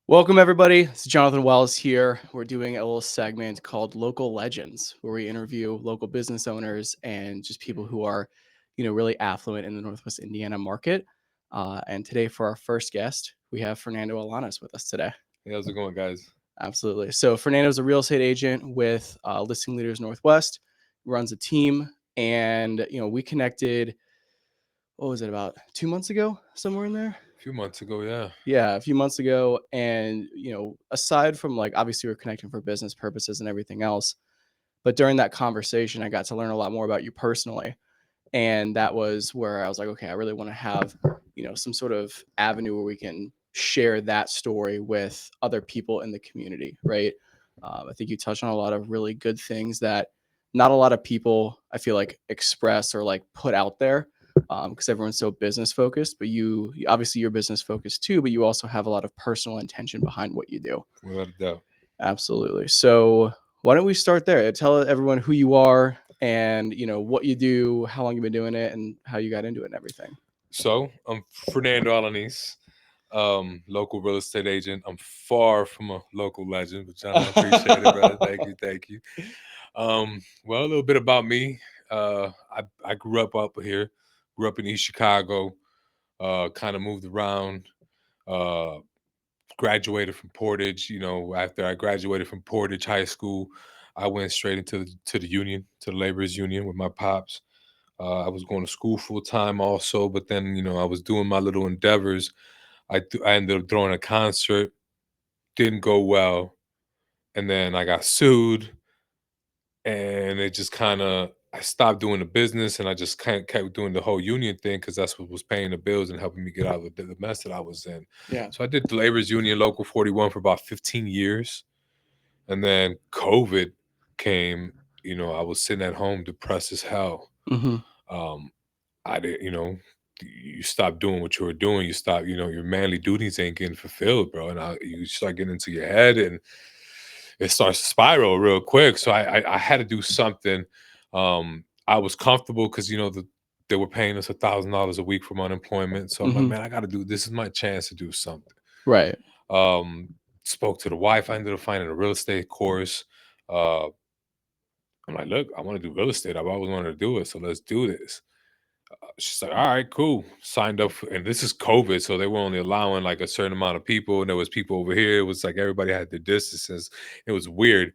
Welcome, everybody. It's Jonathan Wells here. We're doing a little segment called Local Legends, where we interview local business owners and just people who are, really affluent in the Northwest Indiana market. And today, for our first guest, we have Fernando Alanis with us today. Hey, how's it going, guys? Absolutely. So, Fernando's a real estate agent with Listing Leaders Northwest, runs a team, and we connected. What was it, about 2 months ago, somewhere in there? A few months ago, yeah. Yeah, a few months ago. And, aside from like obviously we're connecting for business purposes and everything else, but during that conversation, I got to learn a lot more about you personally. And that was where I was like, okay, I really want to have, some sort of avenue where we can share that story with other people in the community, right? I think you touched on a lot of really good things that not a lot of people, I feel like, express or like put out there because everyone's so business focused. But obviously you're business focused too, but you also have a lot of personal intention behind what you do. Without a doubt. Absolutely. So why don't we start there? Tell everyone who you are and what you do, how long you've been doing it, and how you got into it and everything. So, I'm Fernando Alanis, local real estate agent. I'm far from a local legend, but John, I appreciate it, brother. Thank you. Well, a little bit about me. I grew up here, grew up in East Chicago, kind of moved around, uh, graduated from Portage. After I graduated from Portage High School, I went straight to the union, to the laborers union with my pops. I was going to school full time also, but then I was doing my little endeavors. I ended up throwing a concert, didn't go well, and then I got sued, and it just kind of I stopped doing the business, and I just kind of kept doing the whole union thing because that's what was paying the bills and helping me get out of the mess that I was in. Yeah. So I did the laborers union, local 41, for about 15 years, and then COVID came. I was sitting at home, depressed as hell. Hmm. Um, I did, you stop doing what you were doing. You stop, your manly duties ain't getting fulfilled, bro. And you start getting into your head, and it starts to spiral real quick. So I had to do something. I was comfortable because they were paying us $1,000 a week from unemployment. So I'm like, Hmm. man, I got to do this. Is my chance to do something. Right. Um, Spoke to the wife. I ended up finding a real estate course. Uh, I'm like, look, I want to do real estate. I've always wanted to do it, so let's do this. She's like, all right, cool. Signed up, and this is COVID, so they were only allowing like a certain amount of people, and there was people over here. It was like everybody had their distances. It was weird.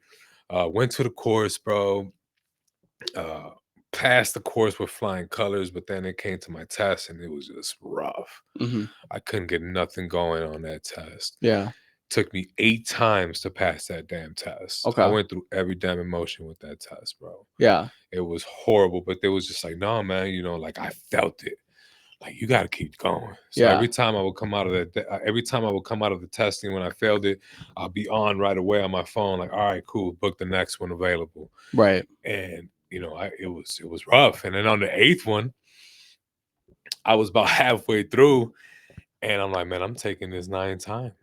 Went to the course, bro. Uh, Passed the course with flying colors, but then it came to my test, and it was just rough. Hmm. I couldn't get nothing going on that test. Yeah. Took me 8 times to pass that damn test. I Okay. went through every damn emotion with that test, bro. Yeah. It was horrible, but they was just like, no, man, like I felt it. Like you got to keep going. So Yeah. every time I would come out of the testing when I failed it, I'll be on right away on my phone. Like, all right, cool, book the next one available. Right. And it was rough. And then on the eighth one, I was about halfway through, and I'm like, man, I'm taking this 9 times.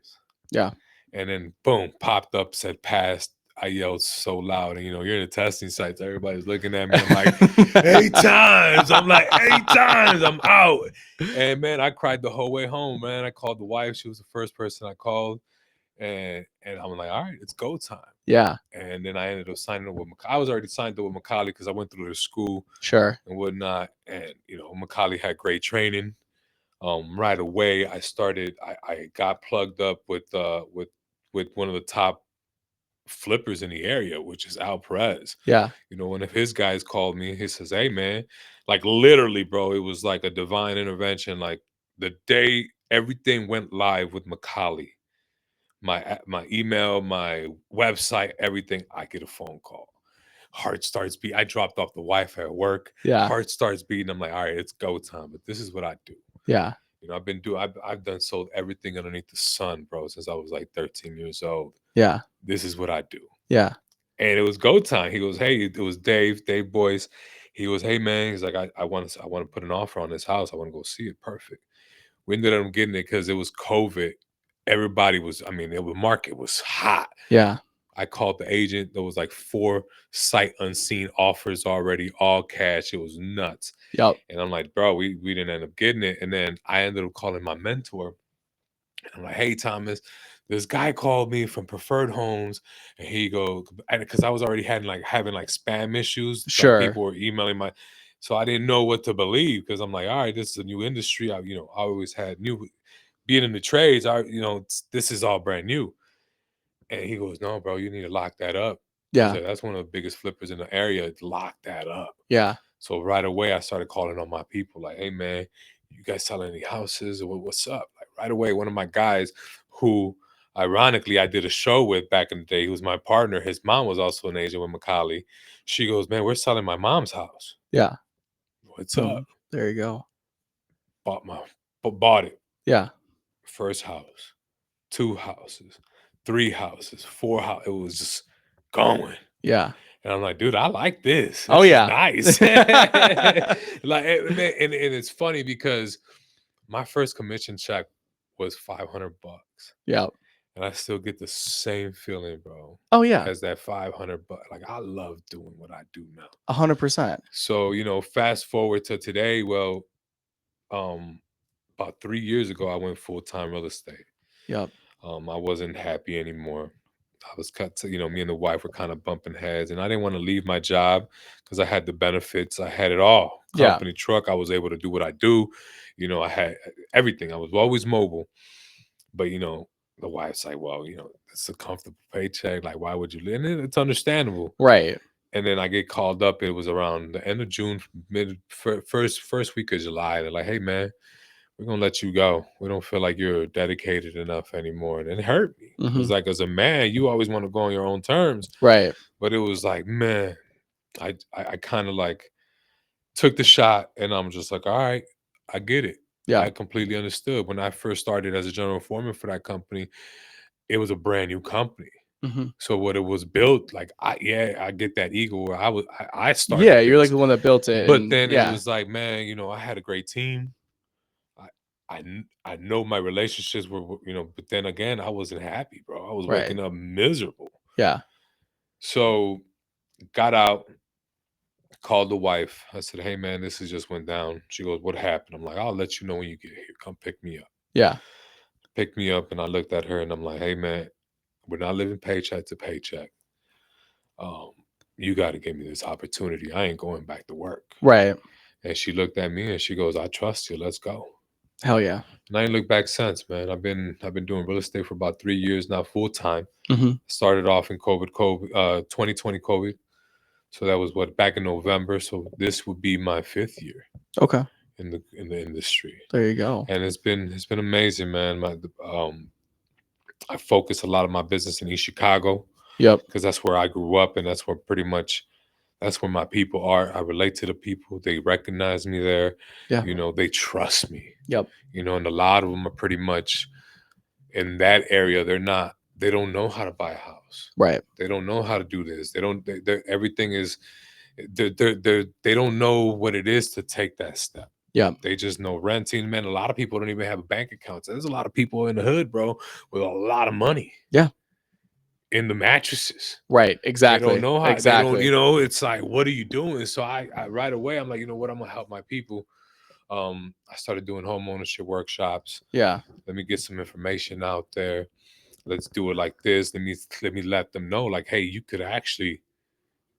Yeah. And then boom, popped up, said passed. I yelled so loud, and you're in the testing sites. Everybody's looking at me. I'm like, 8 times. I'm like, 8 times. I'm out. And man, I cried the whole way home. Man, I called the wife. She was the first person I called, and I'm like, all right, it's go time. Yeah. And then I ended up signing up with I was already signed up with Macaulay because I went through their school Sure. and whatnot. And Macaulay had great training. Right away, I got plugged up with one of the top flippers in the area, which is Al Perez. Yeah. One of his guys called me. He says, "Hey, man, like literally, bro, it was like a divine intervention. Like the day everything went live with Macaulay, my email, my website, everything, I get a phone call. Heart starts beating. I dropped off the Wi-Fi at work. Yeah. Heart starts beating. I'm like, all right, it's go time. But this is what I do. Yeah. I've done sold everything underneath the sun, bro, since I was like 13 years old. Yeah. This is what I do. Yeah. And it was go time. He goes, hey, it was Dave Boyce. He goes, hey man, he's like, I want to put an offer on this house. I want to go see it. Perfect. We ended up getting it because it was COVID. Everybody was, the market was hot. Yeah. I called the agent. There was like 4 sight unseen offers already, all cash. It was nuts. Yep. And I'm like, bro, we didn't end up getting it. And then I ended up calling my mentor. And I'm like, hey, Thomas, this guy called me from Preferred Homes, and he goes, because I was already having like spam issues, like Sure. people were emailing my, so I didn't know what to believe because I'm like, all right, this is a new industry. I always had new being in the trades. This is all brand new. And he goes, no, bro, you need to lock that up. He Yeah. said that's one of the biggest flippers in the area. Lock that up. Yeah. So right away, I started calling on my people, like, "Hey, man, you guys selling any houses? Or what's up?" Like right away, one of my guys, who ironically I did a show with back in the day, he was my partner. His mom was also an agent with Macaulay. She goes, "Man, we're selling my mom's house. Yeah. What's up?" Boom. There you go. Bought it. Yeah. First house, two houses, three houses, four houses. It was just going. Yeah. And I'm like, dude, I like this. Oh, This is yeah. nice. Like, man, and it's funny because my first commission check was $500, Yep. and I still get the same feeling, bro, Oh, yeah. as that $500. Like, I love doing what I do now. 100%. So, fast forward to today. Well, um, about 3 years ago, I went full time real estate. Yep. I wasn't happy anymore. I was cut to, me and the wife were kind of bumping heads, and I didn't want to leave my job because I had the benefits. I had it all. Yeah. Company truck. I was able to do what I do. I had everything. I was always mobile. But, the wife's like, well, it's a comfortable paycheck. Like, why would you leave? And it's understandable. Right. And then I get called up. It was around the end of June, first week of July. They're like, hey, man, we're gonna let you go. We don't feel like you're dedicated enough anymore. And it hurt me. Because Mhm. like as a man, you always want to go on your own terms. Right. But it was like, man, I kind of like took the shot and I'm just like, all right, I get it. Yeah. I completely understood. When I first started as a general foreman for that company, it was a brand new company. Mhm. So what it was built, like I get that ego where I Yeah, started you're like this. the one that built it, But and then it yeah. was like, man, I had a great team. I I know my relationships but then again, I wasn't happy, bro. I was Right. waking up miserable. Yeah. So got out, called the wife. I said, "Hey, man, this has just went down." She goes, "What happened?" I'm like, "I'll let you know when you get here. Come pick me up." Yeah. Pick me up, and I looked at her and I'm like, "Hey, man, we're not living paycheck to paycheck. Um, you got to give me this opportunity. I ain't going back to work." Right. And she looked at me and she goes, "I trust you. Let's go." Hell yeah. And I ain't looked back since, man. I've been doing real estate for about 3 years now, full time. Mhm. Started off in COVID, 2020 COVID. So that was back in November. So this would be my 5th year Okay. in the industry, There you go. and it's been amazing, man. I focus a lot of my business in East Chicago Yep. because that's where I grew up, and that's where pretty much that's where my people are. I relate to the people. They recognize me there. Yeah. They trust me. Yep. And a lot of them are pretty much in that area. They don't know how to buy a house. Right. They don't know how to do this. They don't. Everything is. They don't know what it is to take that step. Yeah. They just know renting. Man, a lot of people don't even have a bank account. So there's a lot of people in the hood, bro, with a lot of money Yeah. in the mattresses. Right. They don't Exactly. know how. They don't. Exactly. It's like, what are you doing? So I right away, I'm like, you know what? I'm gonna help my people. I started doing home ownership workshops. Yeah. Let me get some information out there. Let's do it like this. Let me let them know, like, hey, you could actually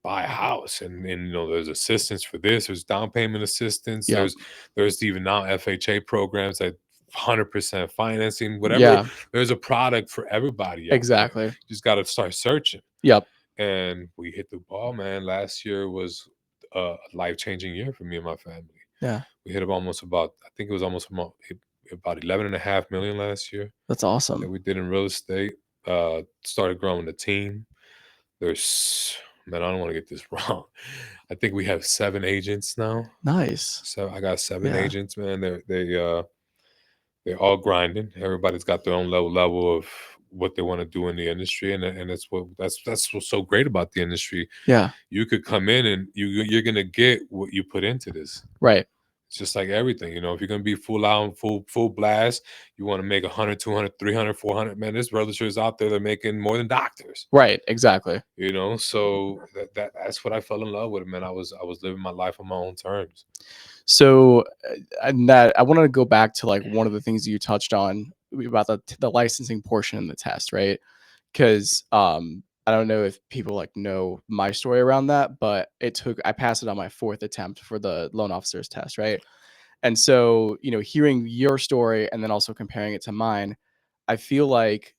buy a house, and there's assistance for this. There's down payment assistance. Yep. There's even now FHA programs that 100% financing, whatever. Yeah. There's a product for everybody out there. Exactly. You just got to start searching. Yep. And we hit the ball, man. Last year was a life-changing year for me and my family. Yeah. We hit I think it was almost about 11.5 million last year That's that awesome. we did in real estate. Started growing the team. There's Man, I don't want to get this wrong. I think we have 7 agents now. Nice. So I got 7 Yeah. agents, man. They're all grinding. Everybody's got their own level of what they want to do in the industry, and that's what's so great about the industry. Yeah. You could come in and you're gonna get what you put into this. Right. It's just like everything, if you're gonna be full out, full blast, you want to make 100, 200, 300, 400. Man, there's realtors out there that are making more than doctors. Right. Exactly. So that's what I fell in love with, man. I was living my life on my own terms. So, and that I want to go back to like one of the things you touched on about the licensing portion in the test, right? Because I don't know if people like know my story around that, but I passed it on my fourth attempt for the loan officer's test, right? And so, hearing your story and then also comparing it to mine, I feel like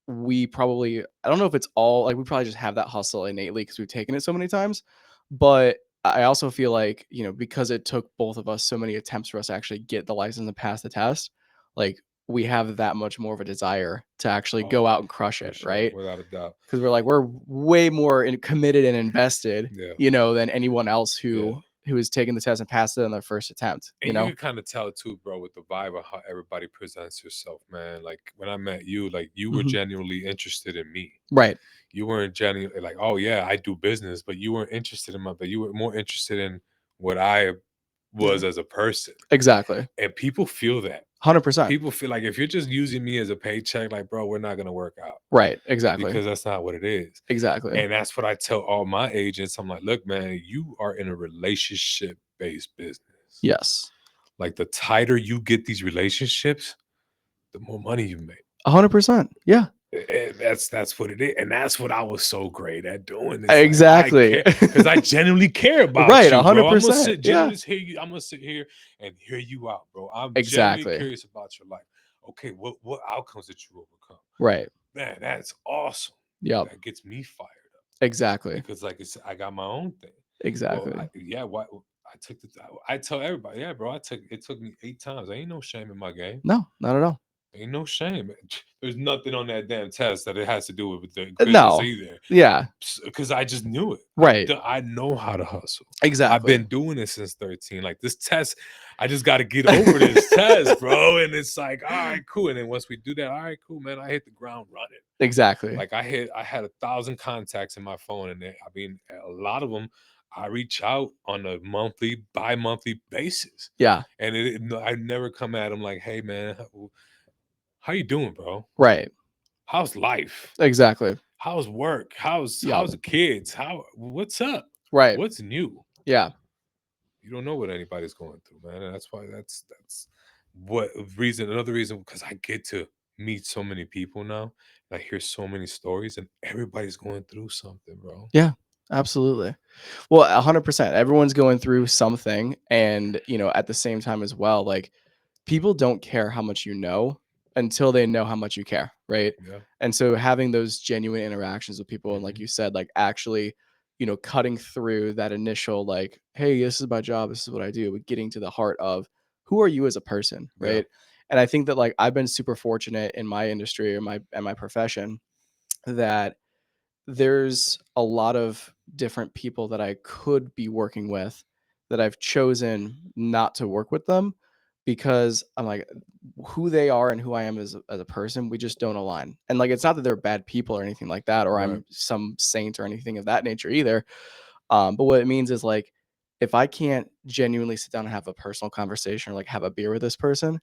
I don't know if it's all like we probably just have that hustle innately because we've taken it so many times. But I also feel like, because it took both of us so many attempts for us to actually get the license and pass the test, like we have that much more of a desire to actually Oh, go out and crush for it, sure, right? without a doubt. Because we're way more committed and invested, Yeah, than anyone else yeah. who has taken the test and passed it on their first attempt, And you can kind of tell too, bro, with the vibe of how everybody presents yourself, man. Like when I met you, like you were Mhm. genuinely interested in me. Right. You weren't genuinely like, oh yeah, I do business, but you weren't interested in but you were more interested in what I was as a person. Exactly. And people feel that. 100%. People feel like if you're just using me as a paycheck, like, bro, we're not gonna work out Right. Exactly. because that's not what it is. Exactly. And that's what I tell all my agents. I'm like, look, man, you are in a relationship based business. Yes. Like the tighter you get these relationships, the more money you make. 100%. Yeah. And that's what it is, and that's what I was so great at doing. It's like I Exactly. care because I genuinely care about Right. you, bro. I'm gonna 100%. sit Yeah. genuinely hear you. I'm gonna sit here and hear you out, bro. I'm genuinely Exactly. curious about your life. Okay, what outcomes did you overcome? Right. Man, that's awesome. Yep. That gets me fired up Exactly. because, like I said, I got my own thing. Well, Exactly. yeah, what I took the. I tell everybody, yeah, bro. It took me 8 times. Ain't no shame in my game. No, not at all. Ain't no shame. There's nothing on that damn test that it has to do with the business No. either. Yeah. Because I just knew it. Right. I know how to hustle. I've Exactly. been doing it since 13. Like this test, I just got to get over this test, bro. And it's like, all right, cool. And then once we do that, all right, cool, man. I hit the ground running. Exactly. Like I had 1,000 contacts in my phone, and I mean, a lot of them I reach out on a monthly, bi-monthly basis, Yeah. and I never come at them like, hey, man, how you doing, bro? Right. How's life? Exactly. How's work? Yep. How's the kids? What's up? Right. What's new? Yeah. You don't know what anybody's going through, man. And that's why that's what reason another reason because I get to meet so many people now. And I hear so many stories and everybody's going through something, bro. Yeah. Absolutely. Well, 100%. Everyone's going through something. And, at the same time as well, like people don't care how much you know until they know how much you care, right? Yeah. And so having those genuine interactions with people and like Hmm. you said, like actually, cutting through that initial like, hey, this is my job, this is what I do, but getting to the heart of who are you as a person, Yeah. right? And I think that like I've been super fortunate in my industry or my profession that there's a lot of different people that I could be working with that I've chosen not to work with them because I'm like who they are and who I am as a person, we just don't align. And like it's not that they're bad people or anything like that, or Right. I'm some saint or anything of that nature either. But what it means is like if I can't genuinely sit down and have a personal conversation or like have a beer with this person,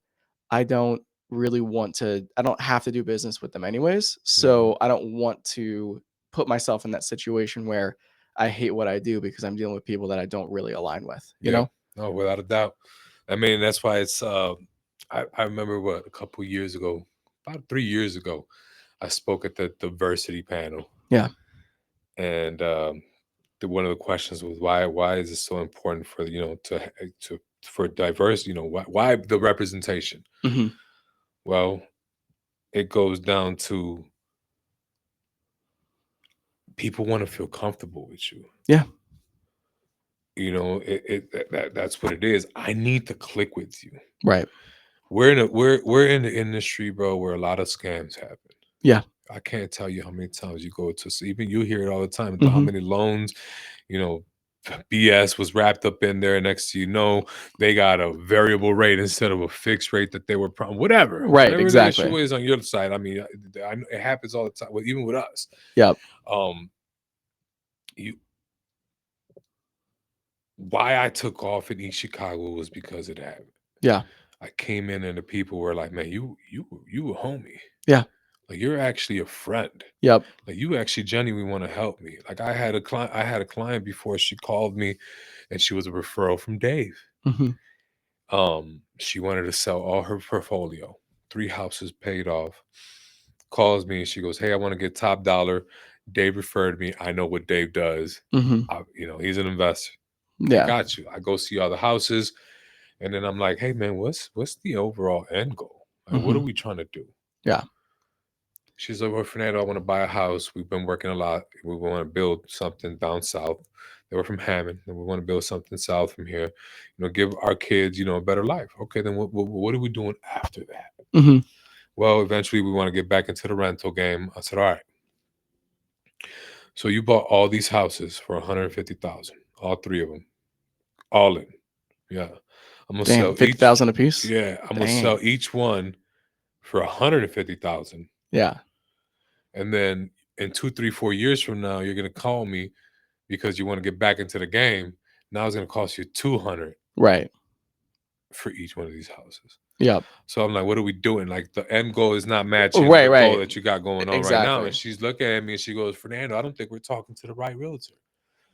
I don't really want to I don't have to do business with them anyways. Hmm. So I don't want to put myself in that situation where I hate what I do because I'm dealing with people that I don't really align with, you Yeah. know? No, without a doubt. I mean, that's why it's I remember what a couple years ago, about 3 years ago, I spoke at the diversity panel. Yeah. And one of the questions was why is it so important for to for diverse why the representation. Mhm. Well, it goes down to people want to feel comfortable with you. Yeah. That's what it is. I need to click with you. Right. We're in the industry, bro, where a lot of scams happen. Yeah. I can't tell you how many times you go to even you hear it all the time. How Mhm. many loans, you know, BS was wrapped up in there. Next to they got a variable rate instead of a fixed rate that they were Right, whatever the issue exactly. is on your side. I mean, it happens all the time, even with us. Yep. Um, you why I took off in East Chicago was because of that. Yeah. I came in and the people were like, "Man, you a homie. Yeah. Like you're actually a friend. Yep. Like you actually genuinely want to help me." Like I had a client before she called me and she was a referral from Dave. Mhm. She wanted to sell all her portfolio. 3 houses paid off. Calls me and she goes, "Hey, I want to get top dollar. Dave referred me. I know what Dave does. Mhm. He's an investor. I Yeah. got you." I go see all the houses, and then I'm like, "Hey, man, what's the overall end goal? Like, what are Mhm. we trying to do?" Yeah. She's like, "Well, Fernando, I want to buy a house. We've been working a lot. We want to build something down south." They were from Hammond, and we want to build something south from here. Give our kids, a better life. Okay, then what are we doing after that? Mhm. Well, eventually we want to get back into the rental game. I said, "All right. So you bought all these houses for 150,000, all 3 of them, all in. Yeah. I'm gonna Damn, sell each. 50,000 a piece? Yeah, I'm gonna sell Dang. each one for 150,000, Yeah. and then in 2, 3, 4 years from now, you're gonna call me because you want to get back into the game. Now it's gonna cost you 200 Right. for each one of these houses." Yep. So I'm like, "What are we doing? Like the end goal is not matching Right, the goal right. that you got going on right now." And Exactly. she's looking at me and she goes, "Fernando, I don't think we're talking to the right realtor."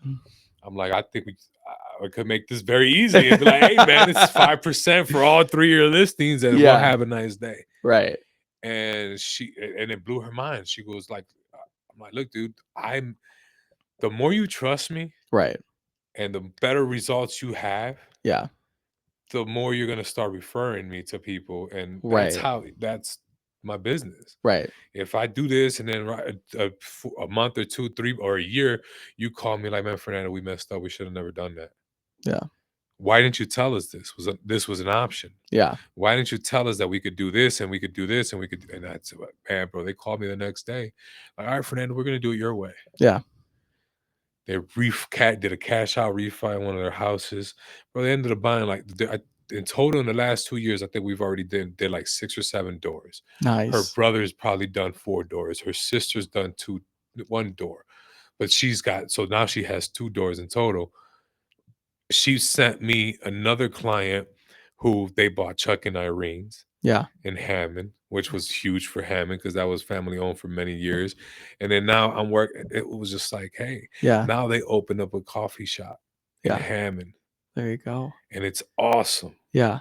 Mm. I'm like, "I think we could make this very easy and be like, hey man, it's 5% for all 3 of your listings, and we'll Yeah. have a nice day." Right. And it blew her mind. She goes like, I'm like, "Look, dude, I'm the more you trust me Right. and the better results you have, Yeah. the more you're gonna start referring me to people, and Right. that's my business. Right. If I do this and then a month or 2, 3, or a year, you call me like, 'Man, Fernando, we messed up. We should have never done that. Yeah. Why didn't you tell us this was an option? Yeah. Why didn't you tell us that we could do this and we could do this and we could?" And that's what, man, bro. They called me the next day, like, "All right, Fernando, we're gonna do it your way." Yeah. They did a cash out refi on one of their houses, bro. They ended up buying like in total in the last 2 years, I think we've already did like 6 or 7 doors. Her Nice. brother's probably done 4 doors. Her sister's done 1 door, but so now she has 2 doors in total. She sent me another client who they bought Chuck and Irene's Yeah. in Hammond, which was huge for Hammond because that was family owned for many years. And then now I'm working. It was just like, hey, Yeah. now they opened up a coffee shop in Yeah. Hammond, There you go. and it's awesome. Yeah.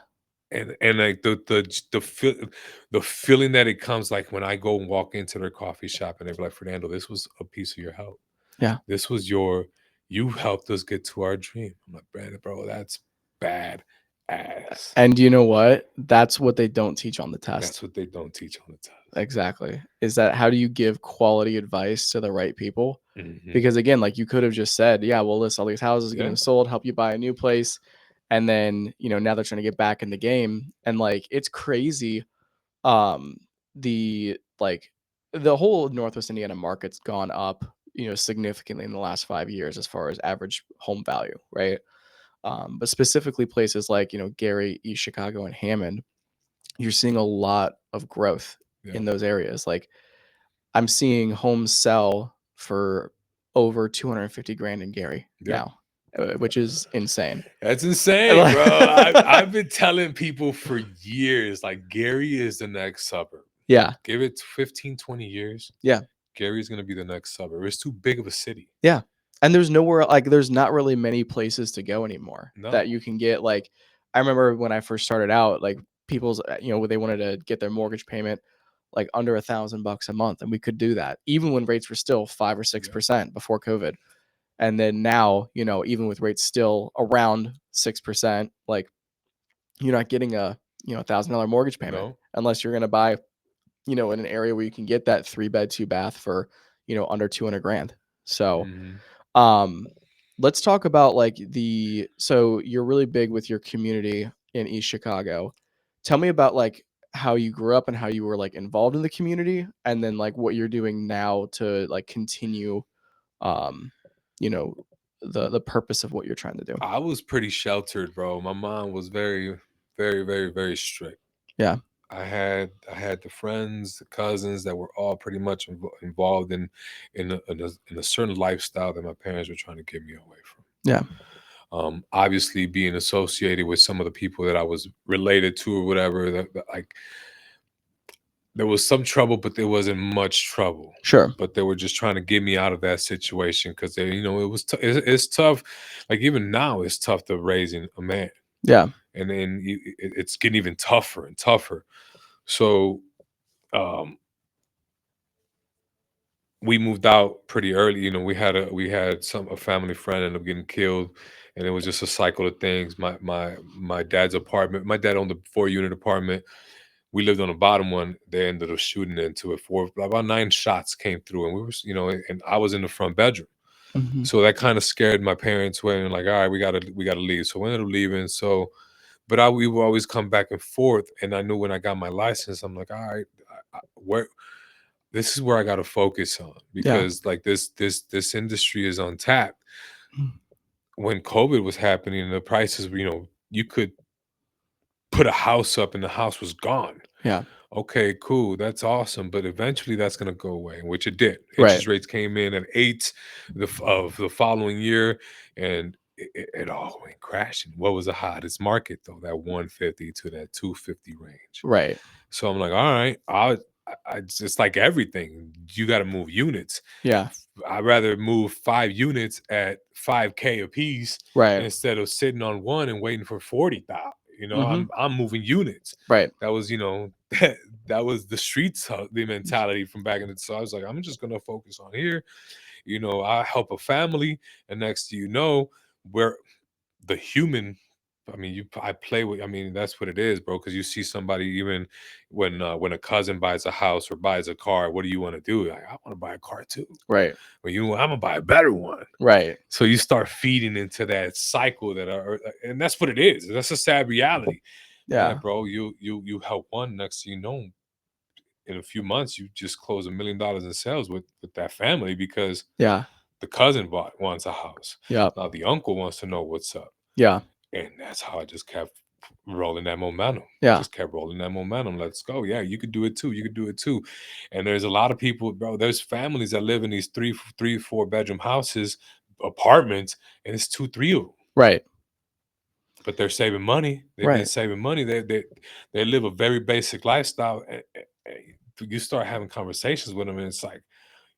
And like the feeling that it comes like when I go and walk into their coffee shop and they're like, "Fernando, this was a piece of your help. Yeah. This was you helped us get to our dream." I'm like, "Brandon, bro, that's bad ass." And you know what? That's what they don't teach on the That's test. what they don't teach on the test. Exactly. Is that how do you give quality advice to the right people? Hmm. Because again, like you could have just said, yeah, we'll list all these houses, get Yeah, them sold, help you buy a new place. And then, now they're trying to get back in the game. And like it's crazy. Um, the like the whole Northwest Indiana market's gone up, significantly in the last 5 years as far as average home value, right? But specifically places like, Gary, East Chicago, and Hammond, you're seeing a lot of growth yeah, in those areas. Like I'm seeing homes sell for over 250 grand in Gary yeah. now, which is insane. That's insane, Like- bro. I've been telling people for years, like Gary is the next suburb. yeah, Give it 15, 20 years. yeah, Gary's gonna be the next suburb. It's too big of a city. yeah. And there's nowhere like there's not really many places to go anymore that No. you can get. Like I remember when I first started out, like people's, they wanted to get their mortgage payment like under $1,000 a month, and we could do that even when rates were still 5 or 6 Yeah. percent before COVID. And then now, even with rates still around 6%, like you're not getting a $1,000 mortgage payment No. unless you're going to buy, in an area where you can get that 3 bed, 2 bath for, under 200 grand. So, Hmm. um, let's talk about like so you're really big with your community in East Chicago. Tell me about like how you grew up and how you were like involved in the community, and then like what you're doing now to like continue, um, you know, the purpose of what you're trying to do. I was pretty sheltered, bro. My mom was very, very, very, very strict. Yeah. I had the friends, the cousins that were all pretty much involved in a certain lifestyle that my parents were trying to get me away from. Yeah. Obviously, being associated with some of the people that I was related to or whatever, like there was some trouble, but there wasn't much trouble. Sure. But they were just trying to get me out of that situation because it was it's tough. Like even now, it's tough to raising a man, Yeah. and then it's getting even tougher and tougher. So um, we moved out pretty early. You know, we had some a family friend ended up getting killed, and it was just a cycle of things. My dad's apartment. My dad owned a 4 unit apartment. We lived on the bottom one. They ended up shooting into it. About 9 shots came through, and we were, and I was in the front bedroom. Mhm. So that kind of scared my parents. When like, all right, we gotta leave. So we ended up leaving. So, but we would always come back and forth. And I knew when I got my license, I'm like, all right, where this is where I got to focus on, Yeah. because like this industry is untapped. Mm. When COVID was happening, the prices were, you could put a house up and the house was gone. Yeah. Okay, cool. That's awesome. But eventually that's going to go away, which it did. Right. Interest rates came in at 8 of the following year, and it all went crashing. What was the hottest market, though? That 150 to that 250 range. Right. So I'm like, all right, it's just like everything. You got to move units. Yeah. I'd rather move 5 units at 5K a piece Right. instead of sitting on one and waiting for 40,000. Mhm. I'm moving units. Right. That was, that was the streets, the mentality from back in the. So I was like, I'm just gonna focus on here. I help a family, and next to where the human. I mean, I play with. I mean, that's what it is, bro. Because you see somebody, even when a cousin buys a house or buys a car, what do you want to do? Like, I want to buy a car too. Right. Well, I'm gonna buy a better one. Right. So you start feeding into that cycle and that's what it is. That's a sad reality. Yeah, Yeah. bro. You help one, next thing you know, in a few months, you just close $1 million in sales with that family, because Yeah. the cousin wants a house. Yeah. Now the uncle wants to know what's up. Yeah. And that's how I just kept rolling that momentum. Yeah. Just kept rolling that momentum. Let's go. Yeah, you could do it too. You could do it too. And there's a lot of people, bro. There's families that live in these 4 bedroom houses, apartments, and it's 2, 3 of them. Right. But they're saving money. They've been Right. saving money. They live a very basic lifestyle. And you start having conversations with them, and it's like,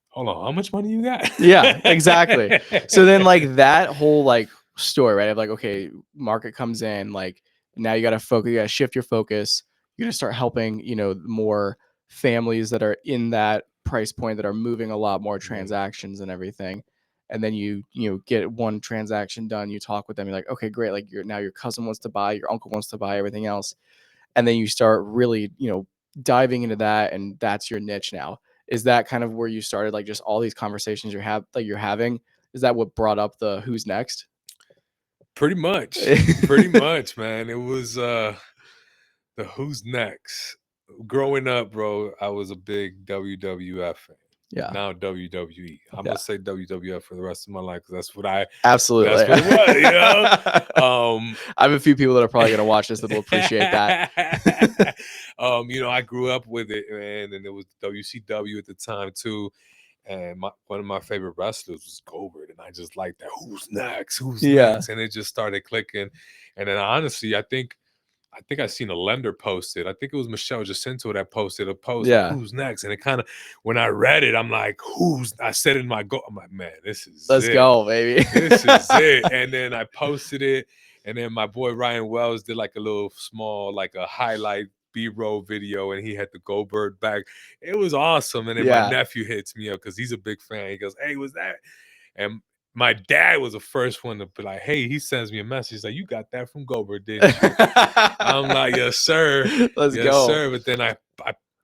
hold on, how much money you got? Yeah, exactly. So then like that whole like story, right? Of like, okay, market comes in, like now you gotta focus, you gotta shift your focus. You're gonna start helping, more families that are in that price point that are moving a lot more Mhm. transactions and everything. And then you get one transaction done, you talk with them, you're like, okay, great. Like now your cousin wants to buy, your uncle wants to buy, everything else. And then you start really, diving into that, and that's your niche now. Is that kind of where you started, like just all these conversations you're having? Is that what brought up the who's next? Pretty much. Pretty much, man. It was the who's next. Growing up, bro, I was a big WWF fan. Yeah. Now WWE. I'm Yeah. gonna say WWF for the rest of my life, because Absolutely. that's what it was, I have a few people that are probably gonna watch this that will appreciate that. I grew up with it, man, and it was WCW at the time too. And one of my favorite wrestlers was Goldberg, and I just like that. Who's next? Who's Yeah. next? And it just started clicking. And then honestly, I think I seen a lender post it. I think it was Michelle Jacinto that posted a post like, Yeah. "Who's next?" And it kind of, when I read it, I'm like, "Who's?" I said in my go, I'm like, "Man, this is Let's it. go, baby. This is it." And then I posted it, and then my boy Ryan Wells did like a little small, like a highlight B-roll video, and he had the Goldberg back. It was awesome. And then my Yeah. nephew hits me up because he's a big fan. He goes, "Hey, was that?" And my dad was the first one to be like, "Hey," he sends me a message like, "You got that from Goldberg, didn't you?" I'm like, "Yes, sir, Let's yes, go. sir." But then I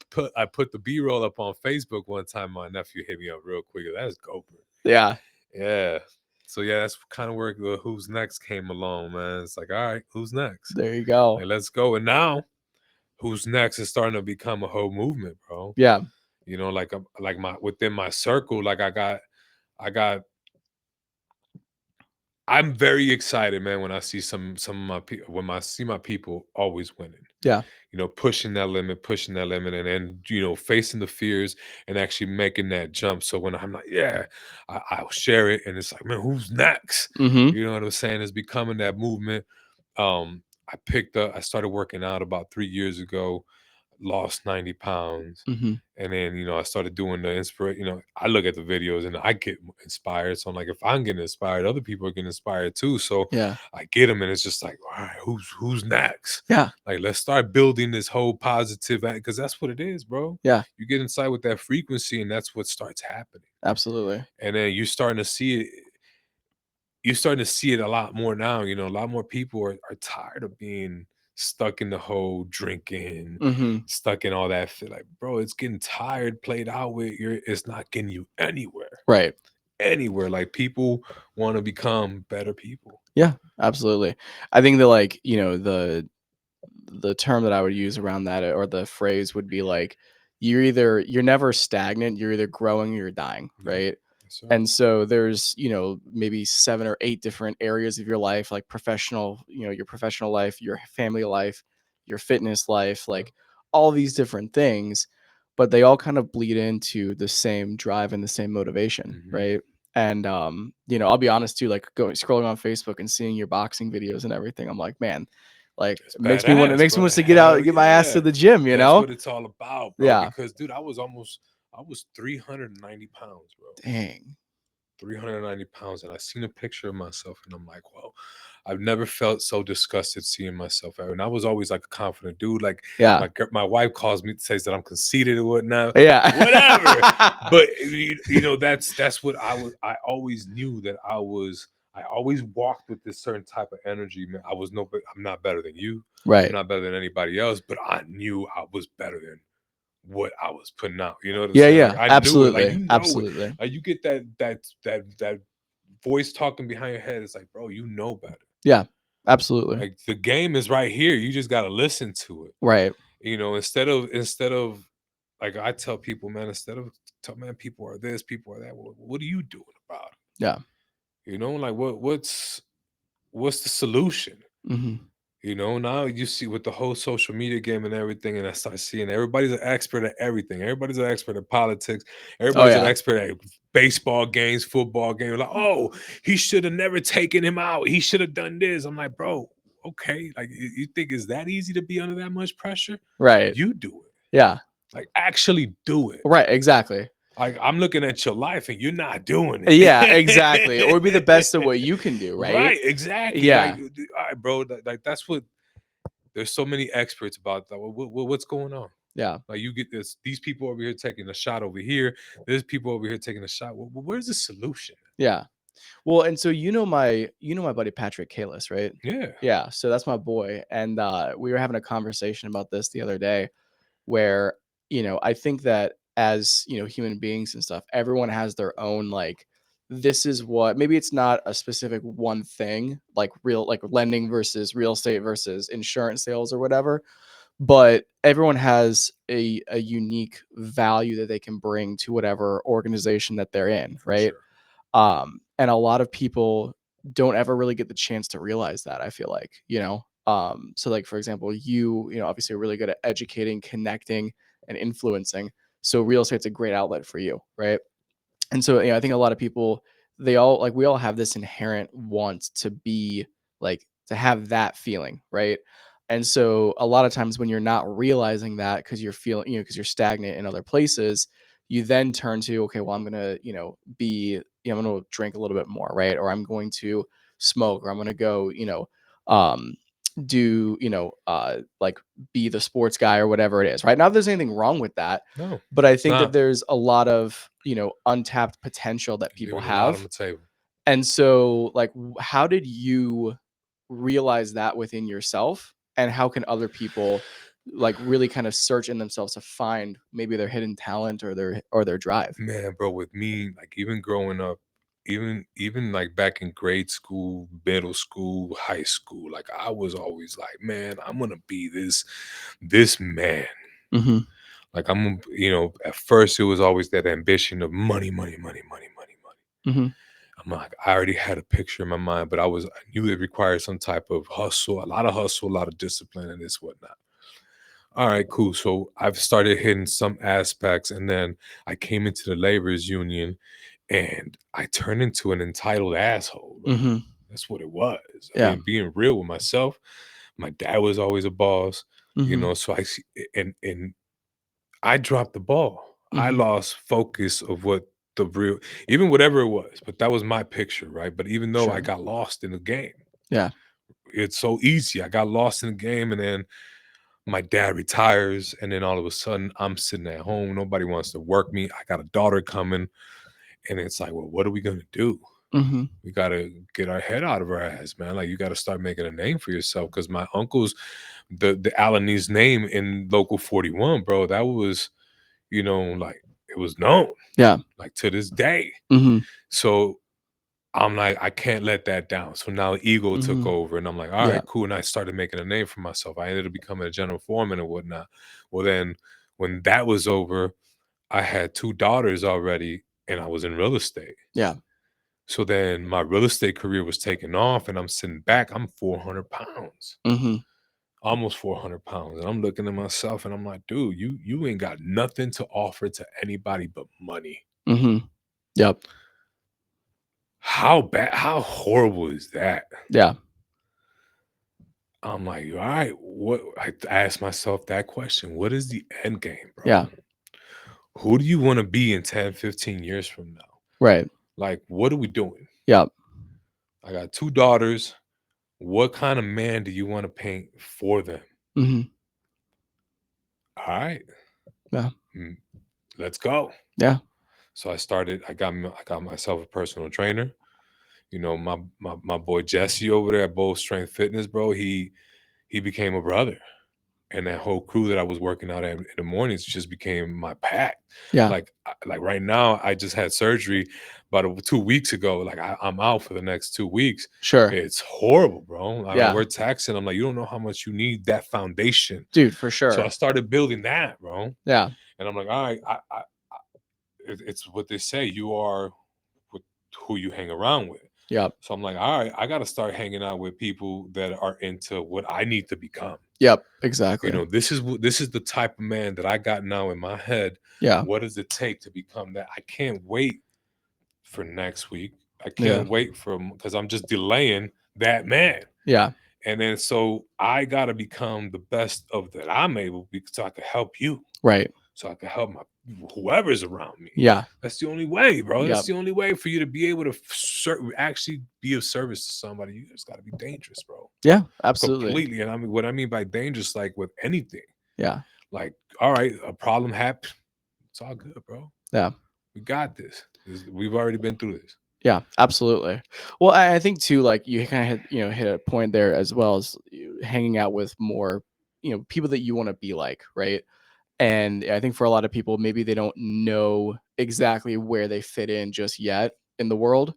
put the B-roll up on Facebook one time. My nephew hit me up real quick. That's Goldberg. Yeah. Yeah. So yeah, that's kind of where the who's next came along, man. It's like, all right, who's next? There you go. Like, let's go. And now, who's next is starting to become a whole movement, bro. Yeah. Like my within my circle, like I got I'm very excited, man, when I see some of my people, when I see my people always winning. Yeah. Pushing that limit, and then facing the fears and actually making that jump. So when I'm like, yeah, I'll share it, and it's like, man, who's next? Mm-hmm. You know what I'm saying? It's becoming that movement. I started working out about 3 years ago. lost 90 pounds. Mhm. And then, I started doing the inspiration. I look at the videos and I get inspired. So I'm like, if I'm getting inspired, other people are getting inspired too. So Yeah. I get them, and it's just like, all right, who's next? Yeah. Like, let's start building this whole positive, because that's what it is, bro. Yeah. You get inside with that frequency, and that's what starts happening. Absolutely. And then you're starting to see it. You're starting to see it a lot more now. A lot more people are tired of being stuck in the whole drinking, Mhm. stuck in all that shit. Like, bro, it's getting tired, played out with it's not getting you anywhere. Right. Anywhere. Like, people want to become better people. Yeah, absolutely. I think that, like, the term that I would use around that, or the phrase would be like, you're never stagnant, you're either growing or you're dying, Yeah. right? Yes, sir. And so there's, maybe 7 or 8 different areas of your life, like professional, your professional life, your family life, your fitness life, Yeah. like all these different things, but they all kind of bleed into the same drive and the same motivation, Mhm. right? And I'll be honest too, like going scrolling on Facebook and seeing your boxing videos and everything, I'm like, man, like It's it makes badass, me bro. want to get out Hell and get my ass to yeah. the gym, That's what it's all about, bro. Yeah. Because, dude, I was 390 pounds, bro. Dang. 390 pounds. And I seen a picture of myself, and I'm like, well, I've never felt so disgusted seeing myself ever. And I was always like a confident dude. Like, Yeah. my wife calls me, says that I'm conceited or whatnot. Yeah. Whatever. But that's what I always knew that I always walked with this certain type of energy, man. I'm not better than you. I'm Right. not better than anybody else, but I knew I was better than what I was putting out. You know what I'm Yeah, saying? Like, yeah. I knew it. Like, Absolutely. you know it. Absolutely. Like, you get that voice talking behind your head. It's like, bro, you know better. Yeah. Absolutely. Like, the game is right here. You just gotta listen to it. Right. Instead of like, I tell people, man, instead of man, people are this, people are that. What are you doing about Yeah. it? Like, what's the solution? Mhm. Now you see with the whole social media game and everything, and I start seeing everybody's an expert at everything. Everybody's an expert at politics. Oh, Everybody's an yeah. expert at baseball games, football games. Like, oh, he should have never taken him out. He should have done this. I'm like, bro, okay. Like, you think it's that easy to be under that much pressure? Right. You do it. Yeah. Like, actually do it. Right, exactly. Like, I'm looking at your life and you're not doing Yeah, exactly. Or be the best at it. what you can do, right? Right, exactly. Like, Yeah. all right, bro. Like, that's what there's so many experts about that. What's going on? Yeah. Like, you get these people over here taking a shot over here. There's people over here taking a shot. Where's the solution? Yeah. Well, and so my buddy Patrick Kalis, right? Yeah. Yeah, so that's my boy, and, we were having a conversation about this the other day where, I think that as, human beings and stuff, everyone has their own, like, this is what maybe it's not a specific one thing, like lending versus real estate versus insurance sales or whatever, but everyone has a unique value that they can bring to whatever organization that they're in, For right? sure. And a lot of people don't ever really get the chance to realize that, I feel like, so like, for example, obviously are really good at educating, connecting, and influencing. So real estate's a great outlet for you, right? And so, I think a lot of people, we all have this inherent want to be like, to have that feeling, right? And so a lot of times when you're not realizing that because you're feeling, because you're stagnant in other places, you then turn to, okay, well, I'm going to, I'm going to drink a little bit more, right? Or I'm going to smoke, or I'm going to go, um, do, like be the sports guy or whatever it is, right? Not that there's anything wrong with that, No, but I it's think that not. there's a lot of, untapped potential that You're people leaving a lot on have. the table. And so, like, how did you realize that within yourself? And how can other people, like, really kind of search in themselves to find maybe their hidden talent or their drive? Man, bro, with me, like, even growing up, even like back in grade school, middle school, high school, like, I was always like, man, I'm gonna be this man. Mhm. Like, at first it was always that ambition of money, money, money, money, money, money. Mhm. I'm like, I already had a picture in my mind, but I knew it required some type of hustle, a lot of hustle, a lot of discipline, and this whatnot. All right, cool. So I've started hitting some aspects, and then I came into the laborers union, and I turned into an entitled asshole, bro. Mhm. That's what it was. I Yeah. mean, being real with myself, my dad was always a boss. Mhm. So I see, and I dropped the ball. I Mhm. lost focus of what the real, even whatever it was, but that was my picture, right? But even though I Sure. got lost in the game, Yeah. it's so easy. I got lost in the game, and then my dad retires, and then all of a sudden I'm sitting at home. Nobody wants to work me. I got a daughter coming, and it's like, well, what are we gonna do? Mhm. We gotta get our head out of our ass, man. Like you gotta start making a name for yourself. Cause my uncle's the Alanis name in local 41, bro, that was, like it was known, Yeah. like to this day. Mhm. So I'm like, I can't let that down. So now ego took Mhm. over, and I'm like, all Yeah. right, cool. And I started making a name for myself. I ended up becoming a general foreman and whatnot. Well, then when that was over, I had two daughters already, and I was in real estate. Yeah. So then my real estate career was taking off, and I'm sitting back. I'm 400 pounds, Mhm. almost 400 pounds. And I'm looking at myself and I'm like, dude, you ain't got nothing to offer to anybody but money. Mhm. Yep. How bad, how horrible is that? Yeah. I'm like, all right, what? I asked myself that question. What is the end game, bro? Yeah. Who do you want to be in 10, 15 years from now? Right. Like, what are we doing? Yep. I got two daughters. What kind of man do you want to paint for them? Mhm. All right, Yeah. mm, let's go. Yeah. So I got myself a personal trainer. My boy Jesse over there at Bold Strength Fitness, bro. He became a brother, and that whole crew that I was working out at in the mornings just became my pack. Yeah. Like right now, I just had surgery about 2 weeks ago. Like I'm out for the next 2 weeks. Sure. It's horrible, bro. I mean, Yeah. we're taxing. I'm like, you don't know how much you need that foundation. Dude, for So I sure. started building that, bro. Yeah. And I'm like, all right, it's what they say. You are with who you hang around with. Yep. So I'm like, all right, I got to start hanging out with people that are into what I need to become. Yep. Exactly. This is the type of man that I got now in my head. Yeah. What does it take to become that? I can't wait for next week. I Yeah. can't wait for because I'm just delaying that man. Yeah. And then so I got to become the best of that I'm able so I can help you. Right. So I can help my whoever's around me. Yeah. That's the only way, bro. That's Yep. the only way for you to be able to actually be of service to somebody. You just got to be dangerous, bro. Yeah. Absolutely. Completely. And I mean, what I mean by dangerous, like with anything, Yeah. like, all right, a problem happened. It's all good, bro. Yeah. We got this. We've already been through this. Yeah, absolutely. Well, I think too, like you kind of hit a point there as well as hanging out with more, people that you want to be like, right? And I think for a lot of people, maybe they don't know exactly where they fit in just yet in the world.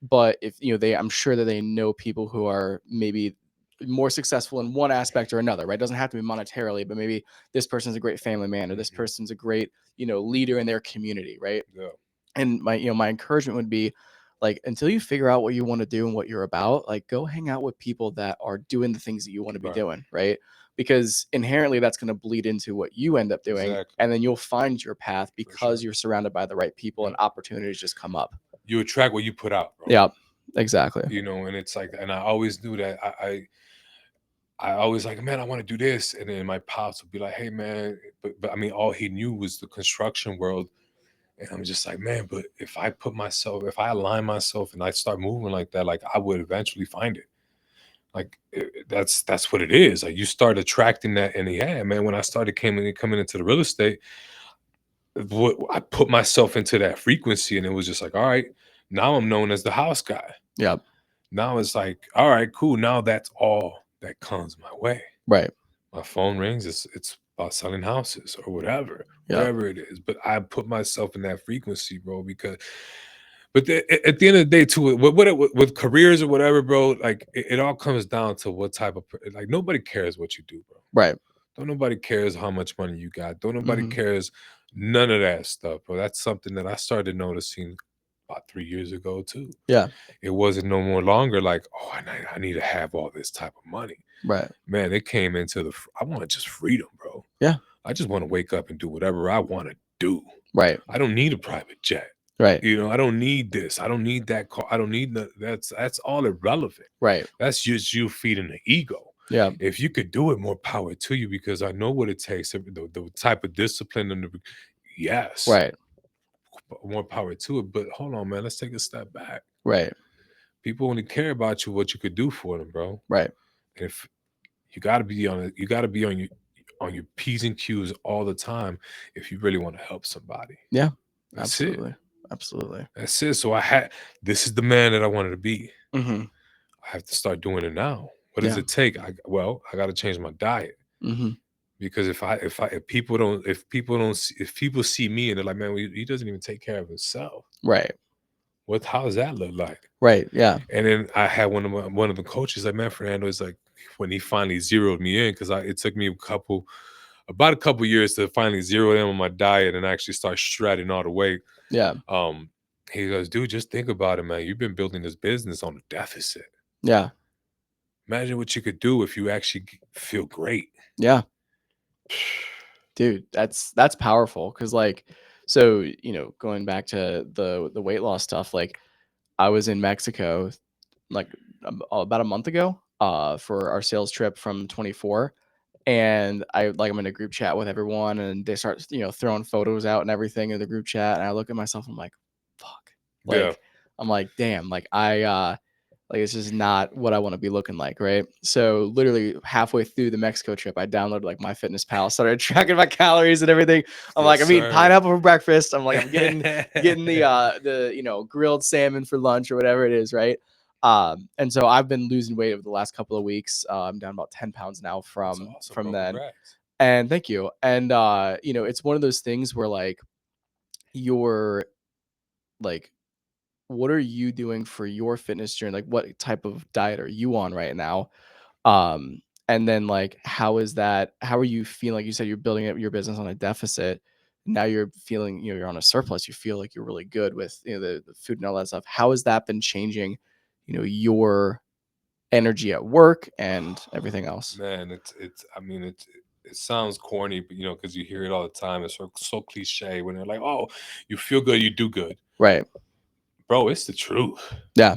But if I'm sure that they know people who are maybe more successful in one aspect or another, right? It doesn't have to be monetarily, but maybe this person's a great family man or this Mhm. person's a great, leader in their community, right? Yeah. And my encouragement would be like until you figure out what you want to do and what you're about, like go hang out with people that are doing the things that you want to be Right. doing, right? Because inherently that's going to bleed into what you end up doing, Exactly. and then you'll find your path For sure. because you're surrounded by the right people and Yep. opportunities just come up. You attract what you put out, bro. Yeah, exactly. And it's like, and I always knew that I always like, man, I want to do this. And then my pops would be like, hey, man, but I mean, all he knew was the construction world. And I'm just like, man, but if I align myself and I start moving like that, like I would eventually find it. Like that's what it is. Like you start attracting that. And yeah, man, when I started coming into the real estate, I put myself into that frequency, and it was just like, all right, now I'm known as the house guy. Yeah. Now it's like, all right, cool. Now that's all that comes my way. Right. My phone rings. It's about selling houses or Yeah. whatever it is. But I put myself in that frequency, bro. But at the end of the day, too, with careers or whatever, bro, like it all comes down to what type of like nobody cares what you do, bro. Right. Don't nobody cares how much money you got. Don't nobody Hmm. cares none of that stuff, bro. That's something that I started noticing about 3 years ago too. Yeah. It wasn't no more longer like, oh, I need to have all this type of money. Right. Man, it came into I want just freedom, bro. Yeah. I just want to wake up and do whatever I want to do. Right. I don't need a private jet. Right. I don't need this. I don't need that car. I don't need that's all irrelevant. Right. That's just you feeding the ego. Yeah. If you could do it, more power to you, because I know what it takes. The type of discipline and yes, Right. more power to it. But hold on, man. Let's take a step back. Right. People only care about you what you could do for them, bro. Right. And if you got to be on it, you got to be on your P's and Q's all the time if you really want to help somebody. Yeah. That's it. Absolutely. Absolutely. That's it. So this is the man that I wanted to be. Mhm. I have to start doing it now. What does Yeah. it take? I got to change my diet, Mhm. because if people see me and they're like, man, he doesn't even take care of himself. Right. How does that look like? Right. Yeah. And then I had one of the coaches like, man, Fernando is like, when he finally zeroed me in, because it took me about a couple years to finally zero in on my diet and actually start shredding all the weight. Yeah. Um, he goes, dude, just think about it, man. You've been building this business on a deficit. Yeah. Imagine what you could do if you actually feel great. Yeah. Dude, that's powerful, cuz like, so, going back to the weight loss stuff, like I was in Mexico like about a month ago for our sales trip from 24, and I'm in a group chat with everyone, and they start throwing photos out and everything in the group chat, and I look at myself, I'm like, fuck. Yeah. Like I'm like, damn, like like it's just not what I want to be looking like, right? So literally halfway through the Mexico trip, I downloaded like MyFitnessPal, started tracking my calories and everything. I'm like, Yes, I'm eating sir. pineapple for breakfast. I'm like, I'm getting the grilled salmon for lunch or whatever it is, right? And so I've been losing weight over the last couple of weeks. I'm down about 10 pounds now That's from awesome, from bro. then. Congrats. And thank you. And it's one of those things where like you're like, what are you doing for your fitness journey? Like what type of diet are you on right now? And then like how are you feeling? Like you said, you're building up your business on a deficit. Now you're feeling, you're on a surplus. You feel like you're really good with the food and all that stuff. How has that been changing, your energy at work and everything else? Man, I mean, it sounds corny, but because you hear it all the time. It's so cliche when they're like, "Oh, you feel good, you do good." Right. Bro, it's the truth. Yeah.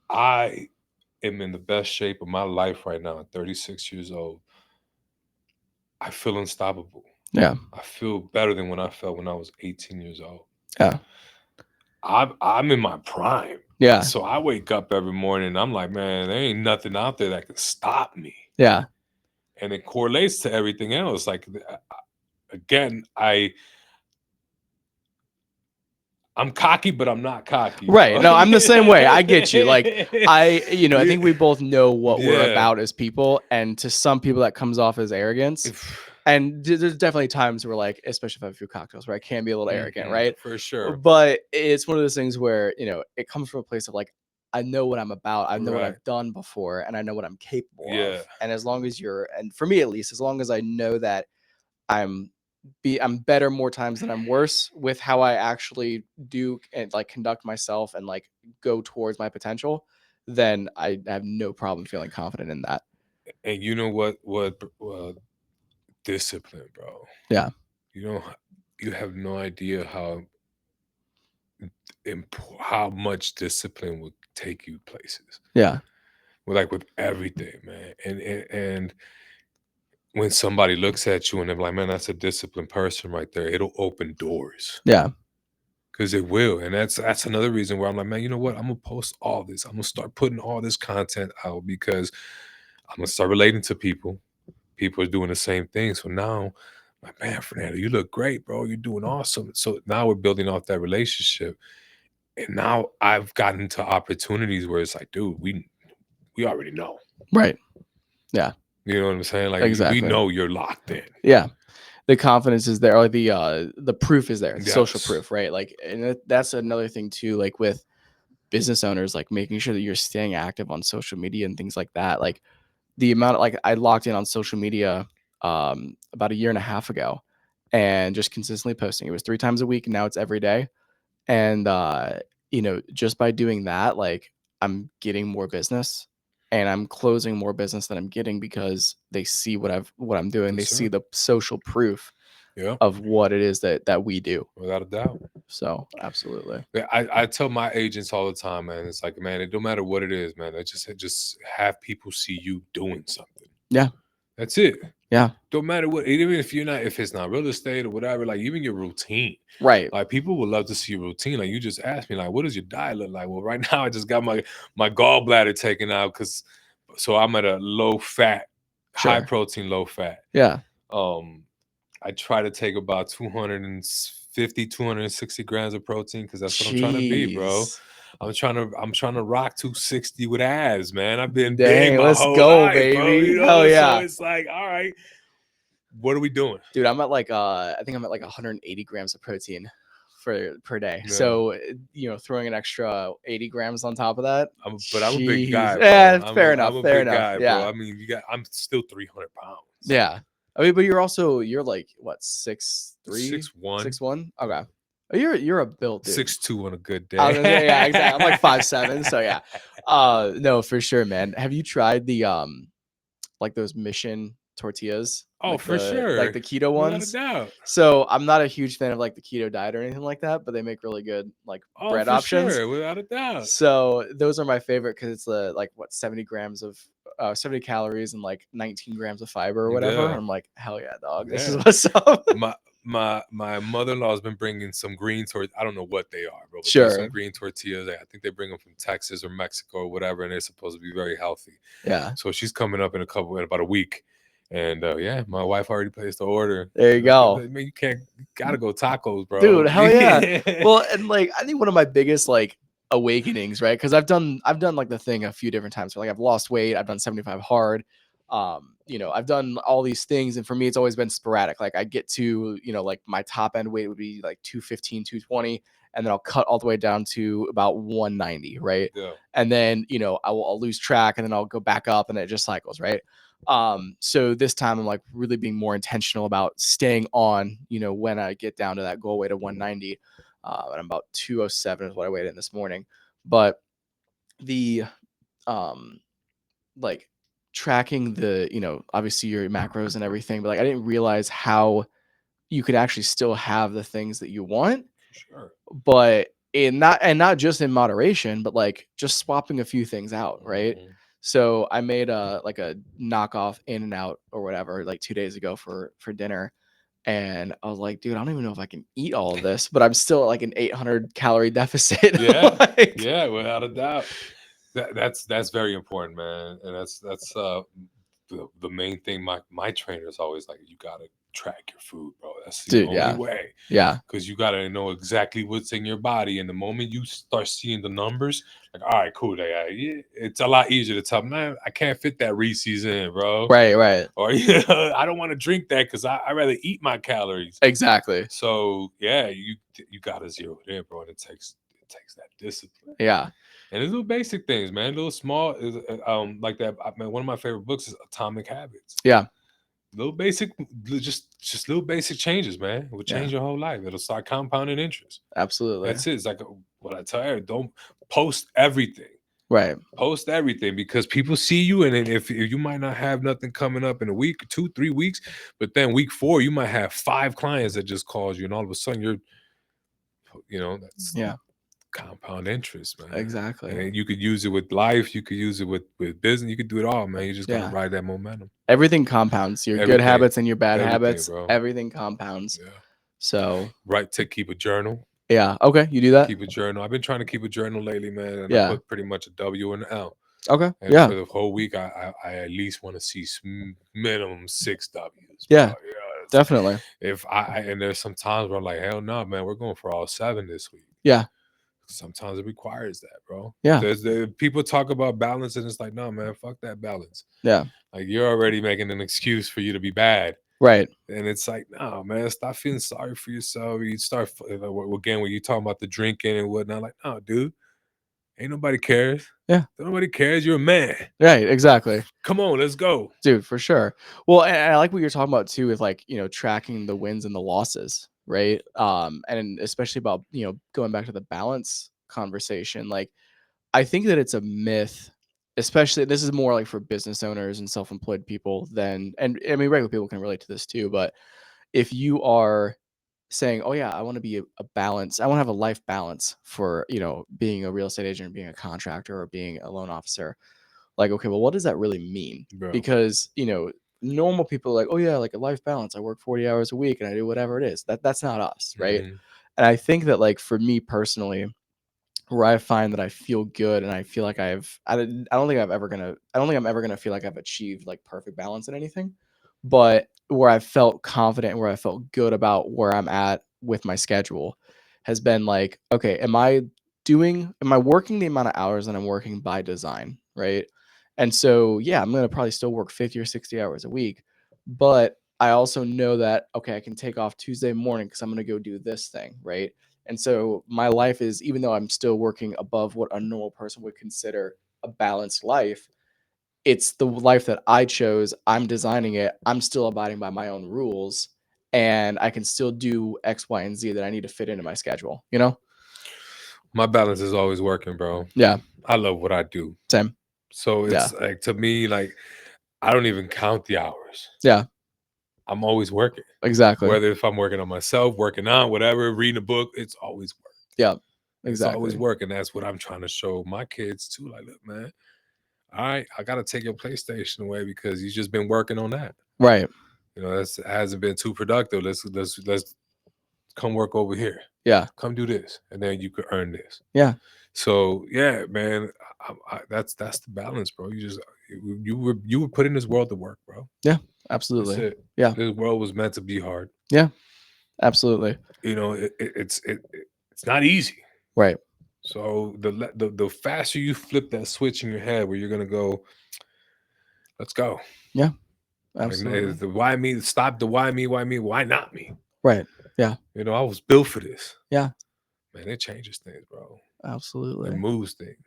I am in the best shape of my life right now at 36 years old. I feel unstoppable. Yeah. I feel better than when I felt when I was 18 years old. Yeah. I'm in my prime. Yeah. So I wake up every morning and I'm like, man, there ain't nothing out there that can stop me. Yeah. And it correlates to everything else. Like, again, I'm cocky, but I'm not cocky, Right. bro. No, I'm the same way. I get you. Like I Yeah. think we both know what we're Yeah. about as people, and to some people that comes off as arrogance. And there's definitely times where like, especially if I have a few cocktails, where I can be a little arrogant, right? For sure. But it's one of those things where, it comes from a place of like, I know what I'm about, I know what Right. I've done before, and I know what I'm capable of. Yeah. And as long as and for me at least, as long as I know that I'm I'm better more times than I'm worse with how I actually do and like conduct myself and like go towards my potential, then I have no problem feeling confident in that. And you know what discipline, bro. Yeah. You know, you have no idea how much discipline will take you places. Yeah. With everything, man. And when somebody looks at you and they're like, man, that's a disciplined person right there, it'll open doors. Yeah. Because it will. And that's another reason where I'm like, man, you know what? I'm gonna post all this. I'm gonna start putting all this content out, because I'm gonna start relating to people. People are doing the same thing. So now, like, man, Fernando, you look great, bro. You're doing awesome. So now we're building off that relationship. And now I've gotten to opportunities where it's like, dude, we already know. Right. Yeah. You know what I'm saying? Like, we Exactly. know you're locked in. Yeah. The confidence is there, or the proof is there, the social Yes. proof, right? Like, and that's another thing too, like with business owners, like making sure that you're staying active on social media and things like that. Like the amount of, like, I locked in on social media about a year and a half ago, and just consistently posting. It was 3 times a week, and now it's every day. And just by doing that, like, I'm getting more business, and I'm closing more business than I'm getting, because they see what I'm doing. They Yes, see sir. the social proof Yeah. of what it is that we do. Without a doubt. So absolutely. Yeah, I tell my agents all the time, man. It's like, man, it don't matter what it is, man. Just have people see you doing something. Yeah. That's it. Yeah. Don't matter what, even if it's not real estate or whatever, like even your routine. Right. Like people would love to see your routine. Like you just asked me, like, what does your diet look like? Well, right now I just got my gallbladder taken out so I'm at a low fat, high Sure. protein, low fat. Yeah. Um, I try to take about 250, 260 grams of protein because that's what I'm trying to be, bro. Jeez. I'm trying to rock 260 with abs, man. I've been big Dang, my let's whole go, life, bro. baby. Hell So yeah. it's like, all right, what are we doing? Dude, I'm at like I think I'm at like 180 grams of protein for per day. Yeah. So, throwing an extra 80 grams on top of that. But I'm a big Jeez. guy, bro. Yeah, fair enough. I'm a Fair big enough. guy, bro. Yeah. I mean, I'm still 300 pounds. Yeah. I mean, but you're like what, 6'3", 6'1", 6'1"? Okay. Oh, you're a built dude. 6'2" on a good I day. was gonna say, yeah, exactly. I'm like 5'7", so yeah. No, for sure, man. Have you tried the like those mission tortillas, Oh, like for the sure. keto Without a ones? doubt. So I'm not a huge fan of like the keto diet or anything like that, but they make really good like Oh, bread for options. sure. Without a doubt. So those are my favorite because it's like what, 70 grams of 70 calories and like 19 grams of fiber or whatever. Yeah. I'm like, hell yeah, dog. This is Yeah. what's up. My mother-in-law has been bringing some green tortillas. I don't know what they are, bro, but there's some Sure. green tortillas. I think they bring them from Texas or Mexico or whatever, and they're supposed to be very healthy. Yeah. So she's coming up in about a week, and yeah, my wife already placed the order. There you go. I mean, you gotta go tacos, bro. Dude, hell yeah. Well, and like I think one of my biggest like awakenings, right? Because I've done like the thing a few different times. So, like I've lost weight, I've done 75 hard. I've done all these things, and for me, it's always been sporadic. Like I get to, like my top end weight would be like 215, 220, and then I'll cut all the way down to about 190, right? Yeah. And then, I'll lose track and then I'll go back up and it just cycles, right? So this time I'm like really being more intentional about staying on, when I get down to that goal weight of 190. And I'm about 207 is what I weighed in this morning. But the um like tracking the, obviously your macros and everything, but like I didn't realize how you could actually still have the things that you want, For sure. but not just in moderation, but like just swapping a few things out, right? Mhm. So I made a knockoff In and Out or whatever like 2 days ago for dinner, and I was like, dude, I don't even know if I can eat all of this, but I'm still at like an 800 calorie deficit. Yeah, Like, yeah, without a doubt. That's very important, man, and that's the main thing. My trainer is always like, you gotta track your food, bro. That's the dude, only yeah, way, yeah, because you gotta know exactly what's in your body. And the moment you start seeing the numbers, like, all right, cool, yeah, it's a lot easier to tell, man, I can't fit that Reese's in, bro, right, right, or I don't want to drink that because I rather eat my calories. exactly, So yeah, you gotta zero it in, bro, and it takes that discipline. yeah, And it's little basic things, man. Little small, like that. I mean, one of my favorite books is Atomic Habits. yeah, Little basic, just little basic changes, man. It will yeah, change your whole life. It'll start compounding interest. absolutely, That's it. It's like what I tell you. Don't post everything. right, Post everything because people see you, and then if you might not have nothing coming up in a week, 2, 3 weeks, but then week 4 you might have 5 clients that just calls you, and all of a sudden that's yeah, compound interest, man. exactly, And you could use it with life, you could use it with business, you could do it all, man. You just gotta yeah. ride that momentum. Everything compounds. Your good Everything, habits and your bad everything, habits, bro. everything compounds. Yeah. So Right to keep a journal. yeah, okay, you do that. Keep a journal. I've been trying to keep a journal lately, man, and I Yeah. put pretty much a W and an L. Okay. And Yeah. for the whole week, I at least want to see minimum 6 W's, bro. Yeah. Definitely. If and there's some times where I'm like, hell no, man, we're going for all 7 this week. Yeah. Sometimes it requires that, bro. Yeah. There's the people talk about balance, and it's like, no, man, fuck that balance. Yeah. Like you're already making an excuse for you to be bad, Right. and it's like, no, man, stop feeling sorry for yourself. You start again when you talking about the drinking and whatnot. Like, no, dude, ain't nobody cares. Yeah. Nobody cares. You're a man. Right. Exactly. Come on, let's go. Dude, for sure. Well, and I like what you're talking about too with like, tracking the wins and the losses, right? And especially about, going back to the balance conversation. Like I think that it's a myth, especially this is more like for business owners and self-employed people than, and I mean regular people can relate to this too, but if you are saying, "Oh yeah, I want to be a balance. I want to have a life balance for, being a real estate agent, being a contractor or being a loan officer." like, okay, well, what does that really mean? bro. Because, normal people are like, oh yeah, like a life balance. I work 40 hours a week and I do whatever it is. That's not us, right? Hmm. And I think that like for me personally, where I find that I feel good and I feel like I don't think I'm ever gonna feel like I've achieved like perfect balance in anything, but where I felt confident and where I felt good about where I'm at with my schedule has been like, okay, am I working the amount of hours that I'm working by design, right? And so yeah, I'm gonna probably still work 50 or 60 hours a week, but I also know that okay, I can take off Tuesday morning because I'm gonna go do this thing, right? And so my life is, even though I'm still working above what a normal person would consider a balanced life, it's the life that I chose. I'm designing it. I'm still abiding by my own rules. And I can still do X, Y, and Z that I need to fit into my schedule, you know? My balance is always working, bro. Yeah. I love what I do. Same. So Yeah. it's like to me, like I don't even count the hours. Yeah. I'm always working. Exactly. Whether if I'm working on myself, working out, whatever, reading a book, it's always work. Yeah. It's always Exactly. work. And that's what I'm trying to show my kids too. Like, look, man, all right, I gotta take your PlayStation away because you've just been working on that. Right. That's hasn't been too productive. Let's come work over here. Yeah. Come do this, and then you could earn this. Yeah. So yeah, man, that's the balance, bro. You were put in this world to work, bro. Yeah. That's Absolutely. it. Yeah. This world was meant to be hard. Yeah. Absolutely. It's not easy. Right. So the faster you flip that switch in your head, where you're gonna go, let's go. Yeah. Like Absolutely. the why me? Stop the why me? Why not me? Right. Yeah. I was built for this. Yeah. Man, it changes things, bro. It Absolutely. moves things.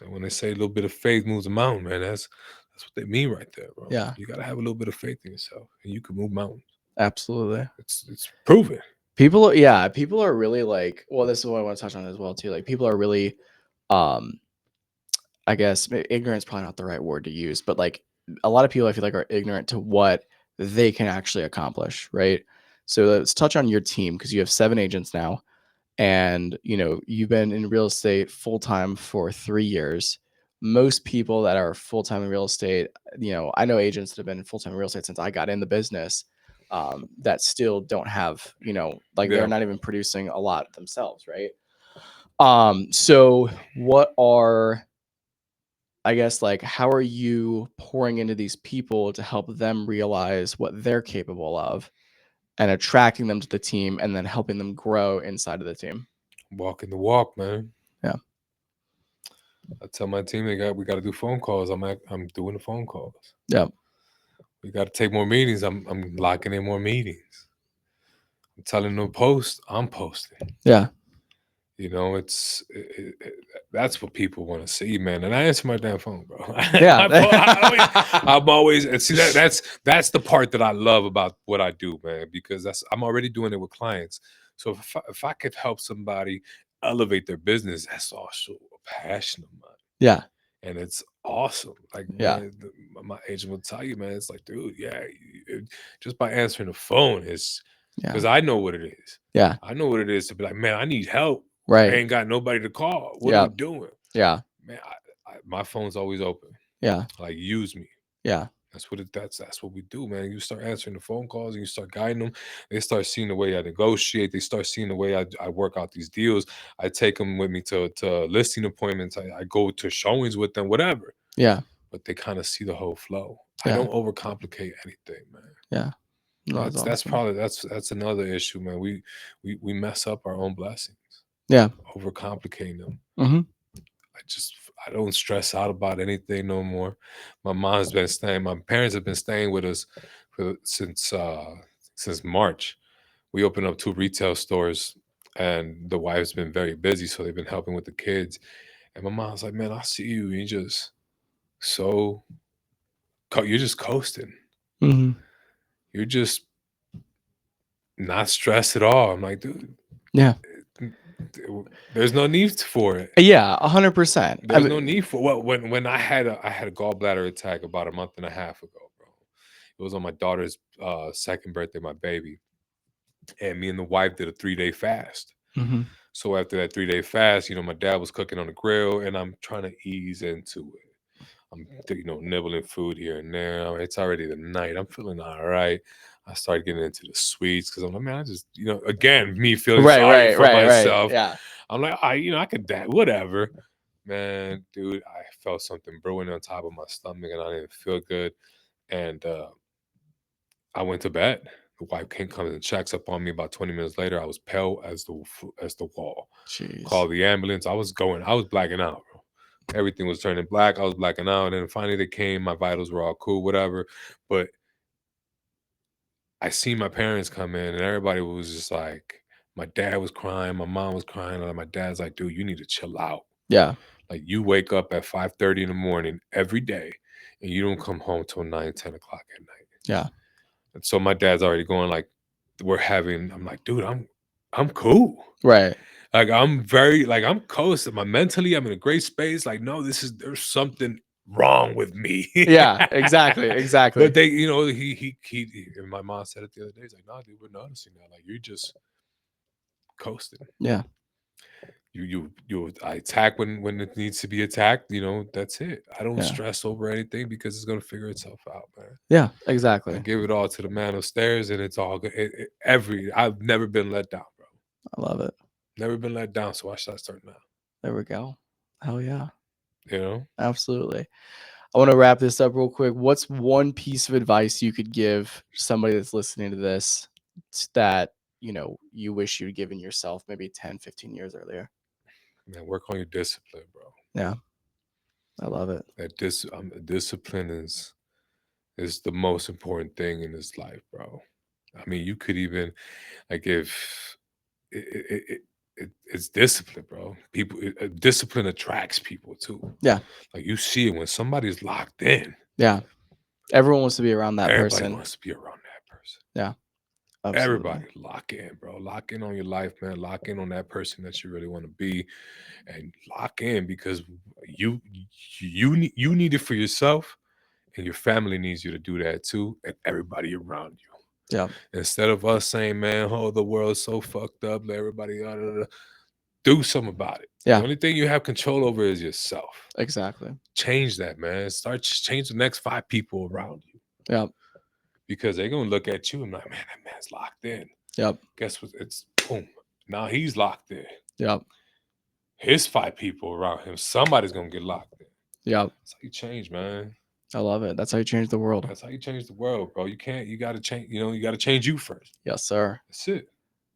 And when they say a little bit of faith moves a mountain, man, that's what they mean right there, bro. Yeah. You gotta have a little bit of faith in yourself, and you can move mountains. Absolutely. It's proven. People are really like, well, this is what I want to touch on as well too. Like people are really, um, I guess ignorance probably not the right word to use, but like a lot of people I feel like are ignorant to what they can actually accomplish, right? So let's touch on your team because you have 7 agents now, and you've been in real estate full time for 3 years. Most people that are full time in real estate, I know agents that have been full time in real estate since I got in the business, that still don't have, like they're Yeah. not even producing a lot themselves, right? So what are, I guess, like, how are you pouring into these people to help them realize what they're capable of and attracting them to the team and then helping them grow inside of the team? Walking the walk, man. Yeah. I tell my team we got to do phone calls. I'm doing the phone calls. Yeah. We got to take more meetings. I'm locking in more meetings. I'm telling them to post. I'm posting. Yeah. That's what people want to see, man. And I answer my damn phone, bro. Yeah. I'm always and see that's the part that I love about what I do, man. Because I'm already doing it with clients. So if I could help somebody elevate their business, that's also a passion of mine, Yeah. and it's awesome. Like, Yeah. man, my agent will tell you, man. It's like, dude, yeah, just by answering the phone is because Yeah. I know what it is. Yeah. I know what it is to be like, man, I need help. I Right. ain't got nobody to call. What are Yeah. we doing? Yeah. Man, my phone's always open. Yeah. Like, use me. Yeah. That's what we do, man. You start answering the phone calls and you start guiding them. They start seeing the way I negotiate. They start seeing the way I work out these deals. I take them with me to listing appointments. I go to showings with them, whatever. Yeah. But they kind of see the whole flow. I Yeah. don't overcomplicate anything, man. Yeah. No, that's That's awesome. probably that's another issue, man. We mess up our own blessings, Yeah. overcomplicating them. Mm-hmm. I don't stress out about anything no more. My parents have been staying with us since March. We opened up 2 retail stores, and the wife's been very busy, so they've been helping with the kids. And my mom's like, "Man, I see you. You just so you're just coasting. Mm-hmm. You're just not stressed at all." I'm like, dude, Yeah. there's no need for it. Yeah. 100%. I There's no mean, need for well when I had a gallbladder attack about a month and a half ago, bro. It was on my daughter's second birthday, my baby, and me and the wife did a 3-day fast. mm-hmm. So after that 3-day fast, my dad was cooking on the grill, and I'm trying to ease into it. I'm nibbling food here and there. It's already the night. I'm feeling all right. I started getting into the sweets because I'm like, man, I just, again, me feeling Right, sorry right, for right, right. myself. Yeah. I'm like, I could that, whatever. Man, dude, I felt something brewing on top of my stomach and I didn't feel good. And I went to bed. The wife comes and checks up on me. About 20 minutes later, I was pale as the wall. Jeez. Called the ambulance. I was blacking out, bro. Everything was turning black. I was blacking out. And then finally they came. My vitals were all cool, whatever. But I seen my parents come in and everybody was just like, my dad was crying. My mom was crying. And my dad's like, dude, you need to chill out. Yeah. Like you wake up at 5:30 in the morning every day and you don't come home till 9, 10 o'clock at night. Yeah. And so my dad's already going like, I'm like, dude, I'm cool. Right. Like I'm coasting. Mentally, I'm in a great space. Like, no, there's something wrong with me. Yeah. Exactly. Exactly. But they, he and my mom said it the other day. He's like, nah, dude, we're noticing that. Like you're just coasting. Yeah. I attack when it needs to be attacked. That's it. I don't Yeah. stress over anything because it's gonna figure itself out, man. Yeah. I Exactly. give it all to the man upstairs, and it's all good. I've never been let down, bro. I love it. Never been let down. So why should I start now? There we go. Hell yeah. You know, Absolutely. I want to wrap this up real quick. What's one piece of advice you could give somebody that's listening to this that, you wish you'd given yourself maybe 10, 15 years earlier? man, work on your discipline, bro. Yeah. I love it. Discipline is the most important thing in this life, bro. I mean, you could even like if it's discipline, bro. Discipline attracts people too. Yeah. Like you see it when somebody's locked in. Yeah. Everyone wants to be around that Everybody person. wants to be around that person. Yeah. Absolutely. Everybody lock in, bro. Lock in on your life, man. Lock in on that person that you really want to be, and lock in because you need it for yourself, and your family needs you to do that too, and everybody around you. Yeah. Instead of us saying, "Man, oh, the world's so fucked up," let everybody do something about it. Yeah. The only thing you have control over is yourself. Exactly. Change that, man. Change the next 5 people around you. Yeah. Because they're gonna look at you and like, man, that man's locked in. Yep. Guess what? It's boom. Now he's locked in. Yep. His 5 people around him, somebody's gonna get locked in. Yep. That's how you change, man. I love it. That's how you change the world. That's how you change the world, bro. You gotta change, you gotta change you first. Yes, sir. That's it.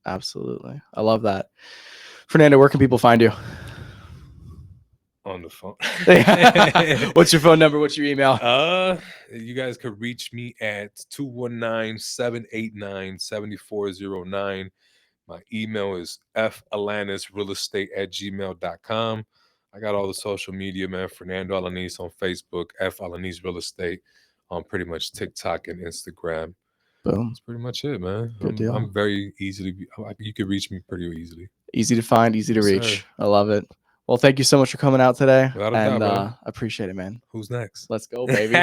Absolutely. I love that. Fernando, where can people find you? On the phone. What's your phone number? What's your email? You guys could reach me at 219-789-7409. My email is falanisrealestate@gmail.com. I got all the social media, man. Fernando Alanis on Facebook, Alanis Real Estate on pretty much TikTok and Instagram. Boom. That's pretty much it, man. Good deal. I'm very easily, you could reach me pretty easily. Easy to find, easy to Yes, reach. sir. I love it. Well, thank you so much for coming out today. Without a and doubt, brother. I appreciate it, man. Who's next? Let's go, baby.